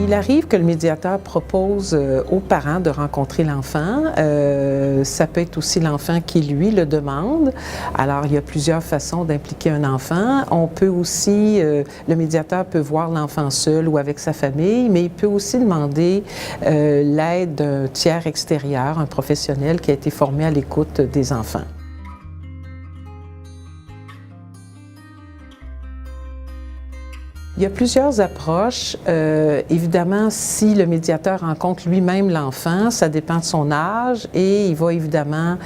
Il arrive que le médiateur propose aux parents de rencontrer l'enfant. Ça peut être aussi l'enfant qui, lui, le demande. Alors, il y a plusieurs façons d'impliquer un enfant. On peut aussi, le médiateur peut voir l'enfant seul ou avec sa famille, mais il peut aussi demander l'aide d'un tiers extérieur, un professionnel qui a été formé à l'écoute des enfants. Il y a plusieurs approches. Évidemment, si le médiateur rencontre lui-même l'enfant, ça dépend de son âge et il va évidemment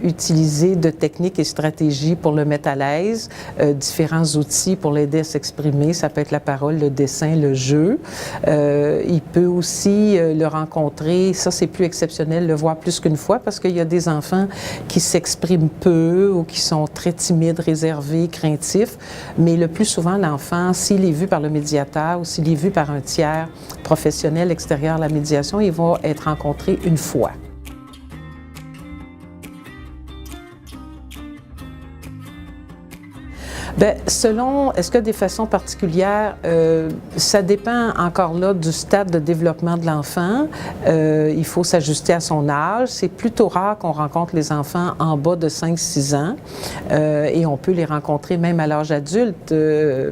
utiliser de techniques et stratégies pour le mettre à l'aise, différents outils pour l'aider à s'exprimer. Ça peut être la parole, le dessin, le jeu. Il peut aussi le rencontrer, ça c'est plus exceptionnel, le voir plus qu'une fois parce qu'il y a des enfants qui s'expriment peu ou qui sont très timides, réservés, craintifs, mais le plus souvent l'enfant, s'il est vu par le médiateur ou s'il est vu par un tiers professionnel extérieur à la médiation, il va être rencontré une fois. Bien, selon, est-ce que des façons particulières, ça dépend encore là du stade de développement de l'enfant. Il faut s'ajuster à son âge. C'est plutôt rare qu'on rencontre les enfants en bas de 5-6 ans et on peut les rencontrer même à l'âge adulte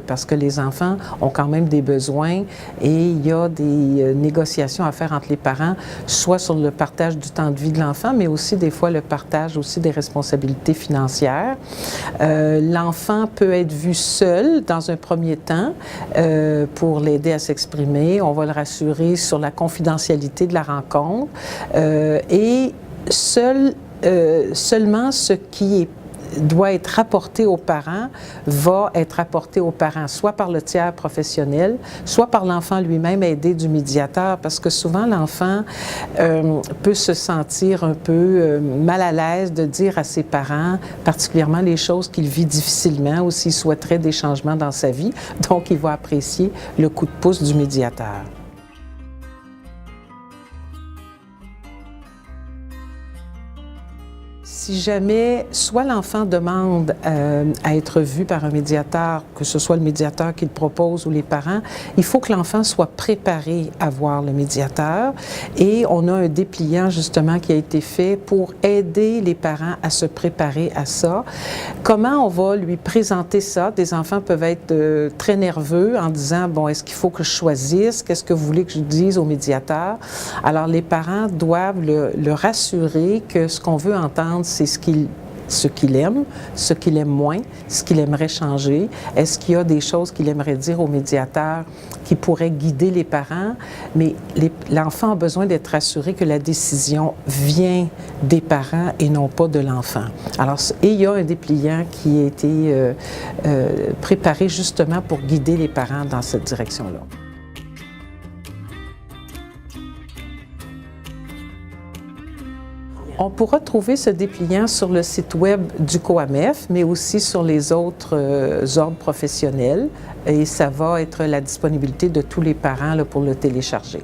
parce que les enfants ont quand même des besoins et il y a des négociations à faire entre les parents, soit sur le partage du temps de vie de l'enfant, mais aussi des fois le partage aussi des responsabilités financières. L'enfant peut être vu seul dans un premier temps pour l'aider à s'exprimer. On va le rassurer sur la confidentialité de la rencontre et seulement ce qui doit être rapporté aux parents va être rapporté aux parents, soit par le tiers professionnel, soit par l'enfant lui-même aidé du médiateur, parce que souvent l'enfant peut se sentir un peu mal à l'aise de dire à ses parents, particulièrement les choses qu'il vit difficilement ou s'il souhaiterait des changements dans sa vie, donc il va apprécier le coup de pouce du médiateur. Si jamais, soit l'enfant demande à être vu par un médiateur, que ce soit le médiateur qui le propose ou les parents, il faut que l'enfant soit préparé à voir le médiateur et on a un dépliant justement qui a été fait pour aider les parents à se préparer à ça. Comment on va lui présenter ça? Des enfants peuvent être très nerveux en disant, bon, est-ce qu'il faut que je choisisse? Qu'est-ce que vous voulez que je dise au médiateur? Alors les parents doivent le rassurer que ce qu'on veut entendre, c'est ce qu'il aime, ce qu'il aime moins, ce qu'il aimerait changer. Est-ce qu'il y a des choses qu'il aimerait dire au médiateur qui pourraient guider les parents? Mais l'enfant a besoin d'être rassuré que la décision vient des parents et non pas de l'enfant. Alors, et il y a un dépliant qui a été préparé justement pour guider les parents dans cette direction-là. On pourra trouver ce dépliant sur le site web du COAMF, mais aussi sur les autres ordres professionnels. Et ça va être la disponibilité de tous les parents là, pour le télécharger.